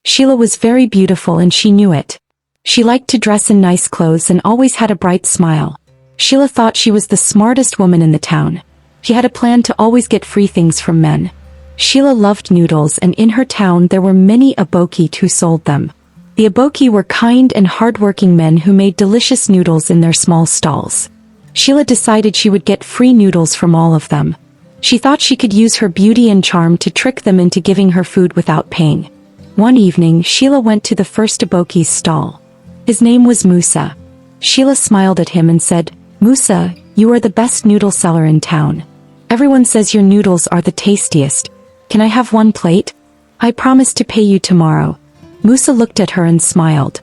Sheila was very beautiful and she knew it. She liked to dress in nice clothes and always had a bright smile. Sheila thought she was the smartest woman in the town. She had a plan to always get free things from men. Sheila loved noodles, and in her town there were many aboki who sold them. The aboki were kind and hard-working men who made delicious noodles in their small stalls. Sheila decided she would get free noodles from all of them. She thought she could use her beauty and charm to trick them into giving her food without paying. One evening, Sheila went to the first aboki's stall. His name was Musa. Sheila smiled at him and said, "Musa, you are the best noodle seller in town. Everyone says your noodles are the tastiest. Can I have one plate? I promise to pay you tomorrow." Musa looked at her and smiled.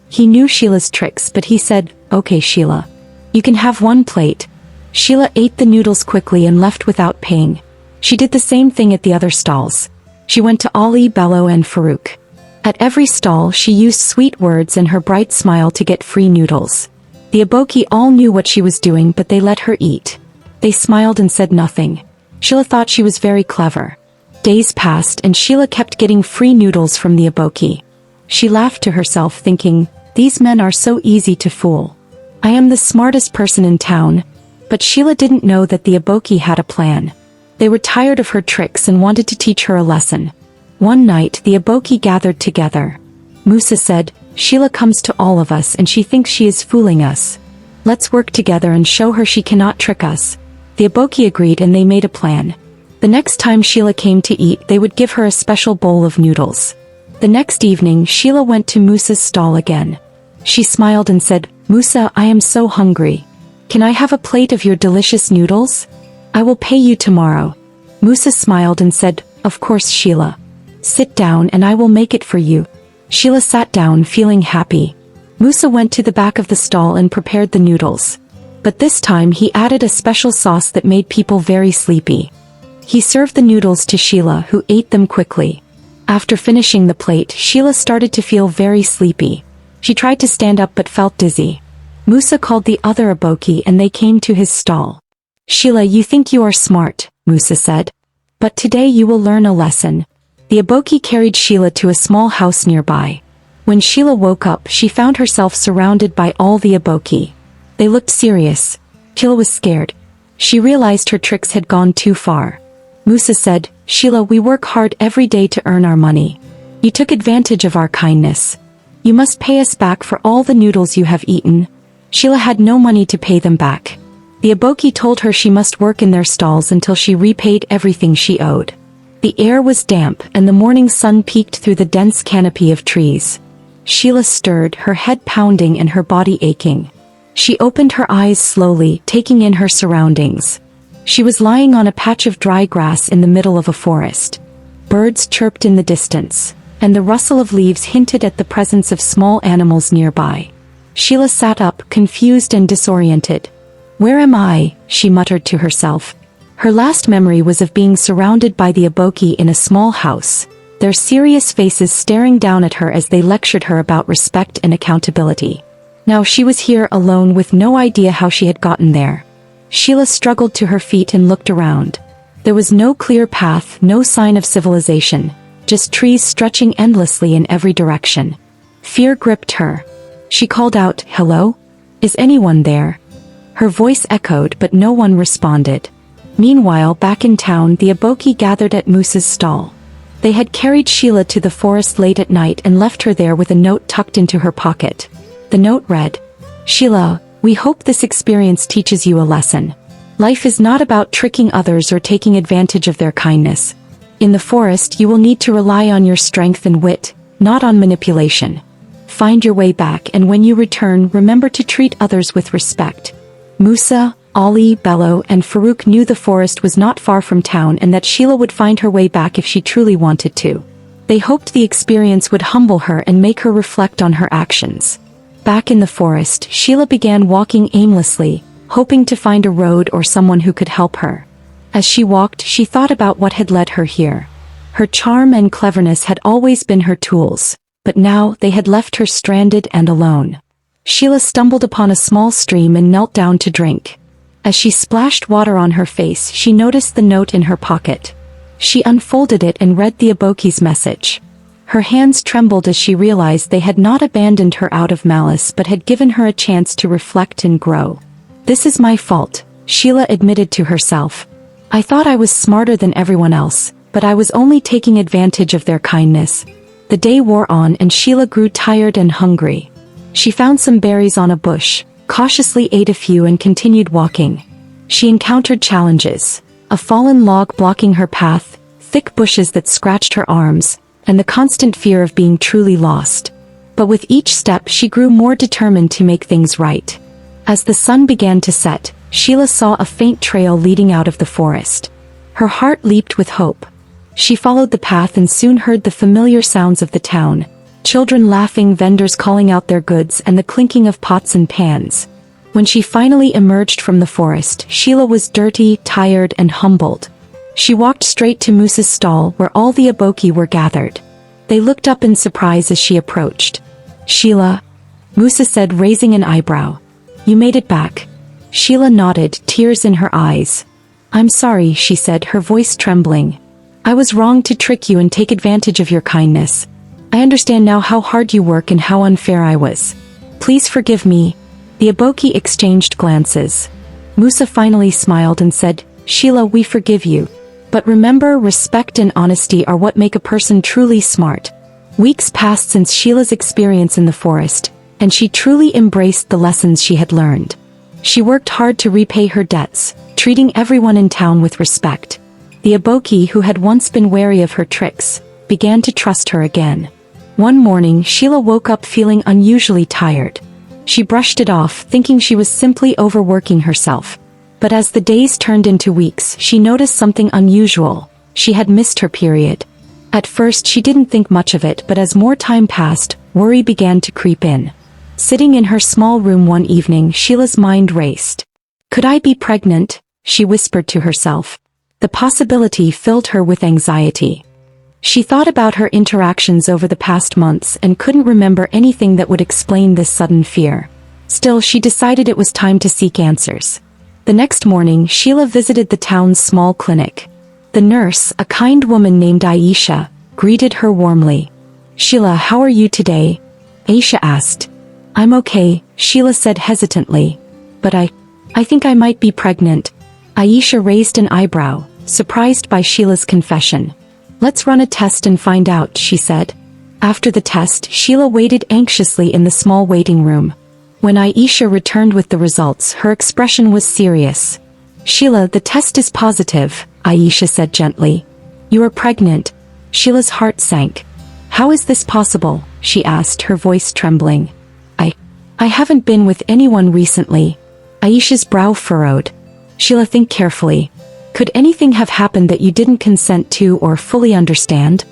He knew Sheila's tricks, but he said, "Okay, Sheila. You can have one plate." Sheila ate the noodles quickly and left without paying. She did the same thing at the other stalls. She went to Ali, Bello and Farouk. At every stall she used sweet words and her bright smile to get free noodles. The aboki all knew what she was doing, but they let her eat. They smiled and said nothing. Sheila thought she was very clever. Days passed and Sheila kept getting free noodles from the aboki. She laughed to herself, thinking, "These men are so easy to fool. I am the smartest person in town." But Sheila didn't know that the aboki had a plan. They were tired of her tricks and wanted to teach her a lesson. One night the aboki gathered together. Musa said, "Sheila comes to all of us and she thinks she is fooling us. Let's work together and show her she cannot trick us." The aboki agreed and they made a plan. The next time Sheila came to eat, they would give her a special bowl of noodles. The next evening Sheila went to Musa's stall again. She smiled and said, "Musa, I am so hungry. Can I have a plate of your delicious noodles? I will pay you tomorrow." Musa smiled and said, "Of course, Sheila. Sit down and I will make it for you." Sheila sat down, feeling happy. Musa went to the back of the stall and prepared the noodles. But this time he added a special sauce that made people very sleepy. He served the noodles to Sheila, who ate them quickly. After finishing the plate, Sheila started to feel very sleepy. She tried to stand up but felt dizzy. Musa called the other aboki and they came to his stall. "Sheila, you think you are smart," Musa said. "But today you will learn a lesson." The aboki carried Sheila to a small house nearby. When Sheila woke up, she found herself surrounded by all the aboki. They looked serious. Sheila was scared. She realized her tricks had gone too far. Musa said, "Sheila, we work hard every day to earn our money. You took advantage of our kindness. You must pay us back for all the noodles you have eaten." Sheila had no money to pay them back. The aboki told her she must work in their stalls until she repaid everything she owed. The air was damp and the morning sun peeked through the dense canopy of trees. Sheila stirred, her head pounding and her body aching. She opened her eyes slowly, taking in her surroundings. She was lying on a patch of dry grass in the middle of a forest. Birds chirped in the distance, and the rustle of leaves hinted at the presence of small animals nearby. Sheila sat up, confused and disoriented. "Where am I?" she muttered to herself. Her last memory was of being surrounded by the aboki in a small house, their serious faces staring down at her as they lectured her about respect and accountability. Now she was here alone with no idea how she had gotten there. Sheila struggled to her feet and looked around. There was no clear path, no sign of civilization, just trees stretching endlessly in every direction. Fear gripped her. She called out, "Hello? Is anyone there?" Her voice echoed but no one responded. Meanwhile, back in town, the aboki gathered at Musa's stall. They had carried Sheila to the forest late at night and left her there with a note tucked into her pocket. The note read, "Sheila, we hope this experience teaches you a lesson. Life is not about tricking others or taking advantage of their kindness. In the forest, you will need to rely on your strength and wit, not on manipulation. Find your way back, and when you return, remember to treat others with respect." Musa, Ali, Bello, and Farouk knew the forest was not far from town and that Sheila would find her way back if she truly wanted to. They hoped the experience would humble her and make her reflect on her actions. Back in the forest, Sheila began walking aimlessly, hoping to find a road or someone who could help her. As she walked, she thought about what had led her here. Her charm and cleverness had always been her tools, but now they had left her stranded and alone. Sheila stumbled upon a small stream and knelt down to drink. As she splashed water on her face, she noticed the note in her pocket. She unfolded it and read the aboki's message. Her hands trembled as she realized they had not abandoned her out of malice but had given her a chance to reflect and grow. "This is my fault," Sheila admitted to herself. "I thought I was smarter than everyone else, but I was only taking advantage of their kindness." The day wore on and Sheila grew tired and hungry. She found some berries on a bush, cautiously ate a few and continued walking. She encountered challenges: a fallen log blocking her path, thick bushes that scratched her arms, and the constant fear of being truly lost. But with each step she grew more determined to make things right. As the sun began to set, Sheila saw a faint trail leading out of the forest. Her heart leaped with hope. She followed the path and soon heard the familiar sounds of the town: children laughing, vendors calling out their goods, and the clinking of pots and pans. When she finally emerged from the forest, Sheila was dirty, tired, and humbled. She walked straight to Moose's stall where all the aboki were gathered. They looked up in surprise as she approached. "Sheila," Moose said, raising an eyebrow. "You made it back." Sheila nodded, tears in her eyes. "I'm sorry," she said, her voice trembling. "I was wrong to trick you and take advantage of your kindness. I understand now how hard you work and how unfair I was. Please forgive me." The aboki exchanged glances. Musa finally smiled and said, "Sheila, we forgive you. But remember, respect and honesty are what make a person truly smart." Weeks passed since Sheila's experience in the forest, and she truly embraced the lessons she had learned. She worked hard to repay her debts, treating everyone in town with respect. The aboki, who had once been wary of her tricks, began to trust her again. One morning, Sheila woke up feeling unusually tired. She brushed it off, thinking she was simply overworking herself. But as the days turned into weeks, she noticed something unusual. She had missed her period. At first she didn't think much of it, but as more time passed, worry began to creep in. Sitting in her small room one evening, Sheila's mind raced. "Could I be pregnant?" she whispered to herself. The possibility filled her with anxiety. She thought about her interactions over the past months and couldn't remember anything that would explain this sudden fear. Still, she decided it was time to seek answers. The next morning, Sheila visited the town's small clinic. The nurse, a kind woman named Aisha, greeted her warmly. "Sheila, how are you today?" Aisha asked. "I'm okay," Sheila said hesitantly. "But I think I might be pregnant." Aisha raised an eyebrow, surprised by Sheila's confession. "Let's run a test and find out," she said. After the test, Sheila waited anxiously in the small waiting room. When Aisha returned with the results, her expression was serious. "Sheila, the test is positive," Aisha said gently. "You are pregnant." Sheila's heart sank. "How is this possible?" she asked, her voice trembling. I haven't been with anyone recently." Aisha's brow furrowed. "Sheila, think carefully. Could anything have happened that you didn't consent to or fully understand?"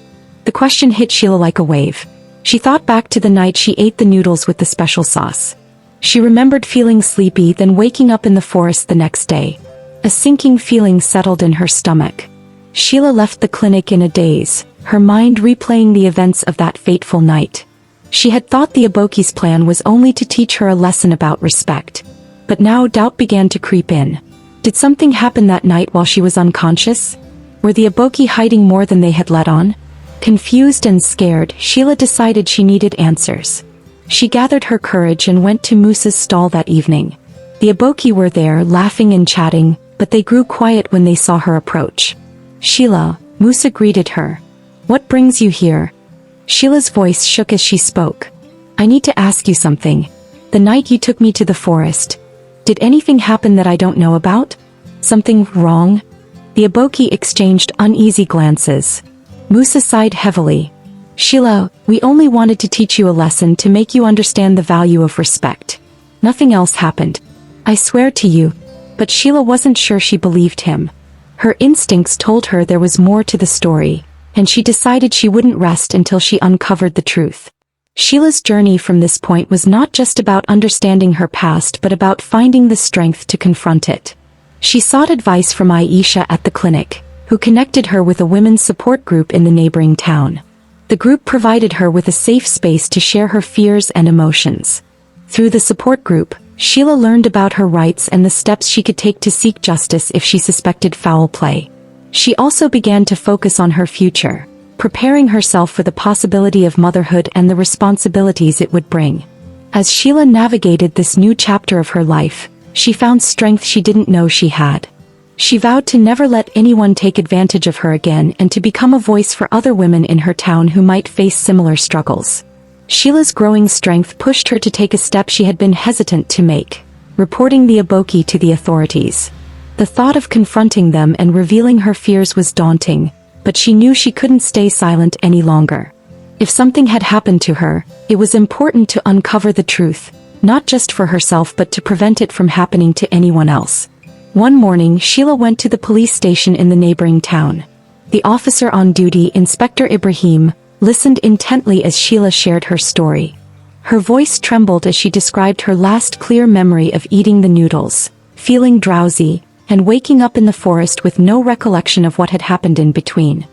The question hit Sheila like a wave. She thought back to the night she ate the noodles with the special sauce. She remembered feeling sleepy, then waking up in the forest the next day. A sinking feeling settled in her stomach. Sheila left the clinic in a daze, her mind replaying the events of that fateful night. She had thought the aboki's plan was only to teach her a lesson about respect. But now doubt began to creep in. Did something happen that night while she was unconscious? Were the aboki hiding more than they had let on? Confused and scared, Sheila decided she needed answers. She gathered her courage and went to Moose's stall that evening. The aboki were there, laughing and chatting, but they grew quiet when they saw her approach. "Sheila," Moose greeted her. "What brings you here?" Sheila's voice shook as she spoke. "I need to ask you something. The night you took me to the forest, did anything happen that I don't know about? Something wrong?" The aboki exchanged uneasy glances. Musa sighed heavily. "Sheila, we only wanted to teach you a lesson to make you understand the value of respect. Nothing else happened. I swear to you." But Sheila wasn't sure she believed him. Her instincts told her there was more to the story, and she decided she wouldn't rest until she uncovered the truth. Sheila's journey from this point was not just about understanding her past but about finding the strength to confront it. She sought advice from Aisha at the clinic, who connected her with a women's support group in the neighboring town. The group provided her with a safe space to share her fears and emotions. Through the support group, Sheila learned about her rights and the steps she could take to seek justice if she suspected foul play. She also began to focus on her future. preparing herself for the possibility of motherhood and the responsibilities it would bring. As Sheila navigated this new chapter of her life, she found strength she didn't know she had. She vowed to never let anyone take advantage of her again and to become a voice for other women in her town who might face similar struggles. Sheila's growing strength pushed her to take a step she had been hesitant to make, reporting the Aboki to the authorities. The thought of confronting them and revealing her fears was daunting, but she knew she couldn't stay silent any longer. If something had happened to her, it was important to uncover the truth, not just for herself but to prevent it from happening to anyone else. One morning, Sheila went to the police station in the neighboring town. The officer on duty, Inspector Ibrahim, listened intently as Sheila shared her story. Her voice trembled as she described her last clear memory of eating the noodles, feeling drowsy, and waking up in the forest with no recollection of what had happened in between.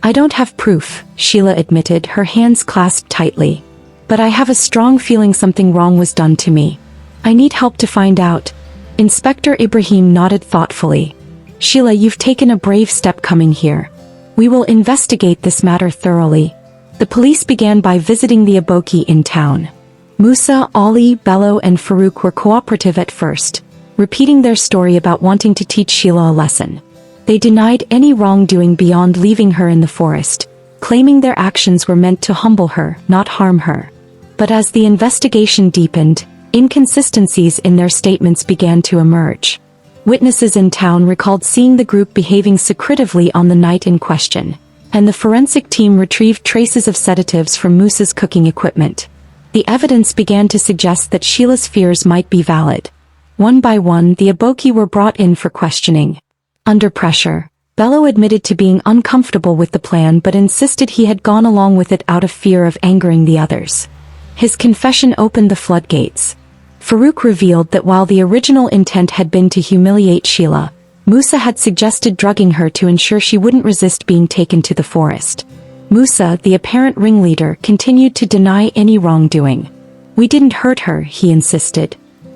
"I don't have proof," Sheila admitted, her hands clasped tightly. "But I have a strong feeling something wrong was done to me. I need help to find out." Inspector Ibrahim nodded thoughtfully. "Sheila, you've taken a brave step coming here. We will investigate this matter thoroughly." The police began by visiting the Aboki in town. Musa, Ali, Bello, and Farouk were cooperative at first, repeating their story about wanting to teach Sheila a lesson. They denied any wrongdoing beyond leaving her in the forest, claiming their actions were meant to humble her, not harm her. But as the investigation deepened, inconsistencies in their statements began to emerge. Witnesses in town recalled seeing the group behaving secretively on the night in question, and the forensic team retrieved traces of sedatives from Musa's cooking equipment. The evidence began to suggest that Sheila's fears might be valid. One by one, the Aboki were brought in for questioning. Under pressure, Bello admitted to being uncomfortable with the plan but insisted he had gone along with it out of fear of angering the others. His confession opened the floodgates. Farouk revealed that while the original intent had been to humiliate Sheila, Musa had suggested drugging her to ensure she wouldn't resist being taken to the forest. Musa, the apparent ringleader, continued to deny any wrongdoing. "We didn't hurt her," he insisted.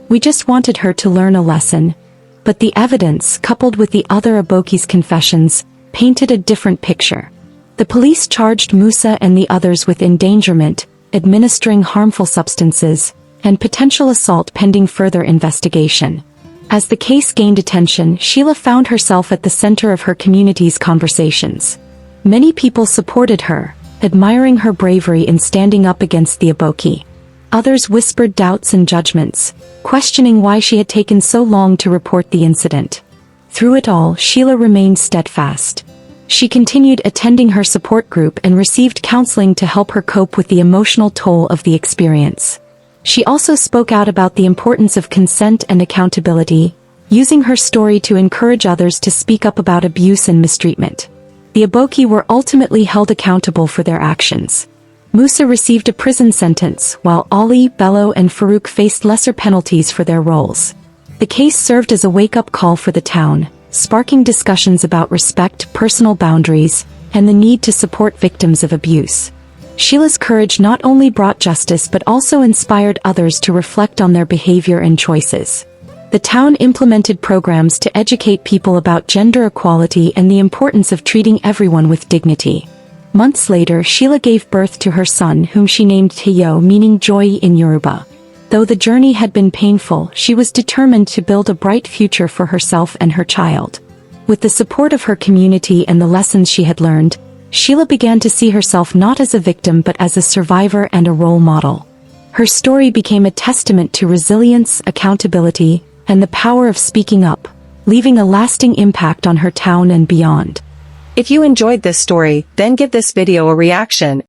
"We just wanted her to learn a lesson." But the evidence, coupled with the other Aboki's confessions, painted a different picture. The police charged Musa and the others with endangerment, administering harmful substances, and potential assault pending further investigation. As the case gained attention, Sheila found herself at the center of her community's conversations. Many people supported her, admiring her bravery in standing up against the Aboki. Others whispered doubts and judgments, questioning why she had taken so long to report the incident. Through it all, Sheila remained steadfast. She continued attending her support group and received counseling to help her cope with the emotional toll of the experience. She also spoke out about the importance of consent and accountability, using her story to encourage others to speak up about abuse and mistreatment. The Aboki were ultimately held accountable for their actions. Musa received a prison sentence, while Ali, Bello, and Farouk faced lesser penalties for their roles. The case served as a wake-up call for the town, sparking discussions about respect, personal boundaries, and the need to support victims of abuse. Sheila's courage not only brought justice but also inspired others to reflect on their behavior and choices. The town implemented programs to educate people about gender equality and the importance of treating everyone with dignity. Months later, Sheila gave birth to her son, whom she named Tayo, meaning joy in Yoruba. Though the journey had been painful, she was determined to build a bright future for herself and her child. With the support of her community and the lessons she had learned, Sheila began to see herself not as a victim but as a survivor and a role model. Her story became a testament to resilience, accountability, and the power of speaking up, leaving a lasting impact on her town and beyond. If you enjoyed this story, then give this video a reaction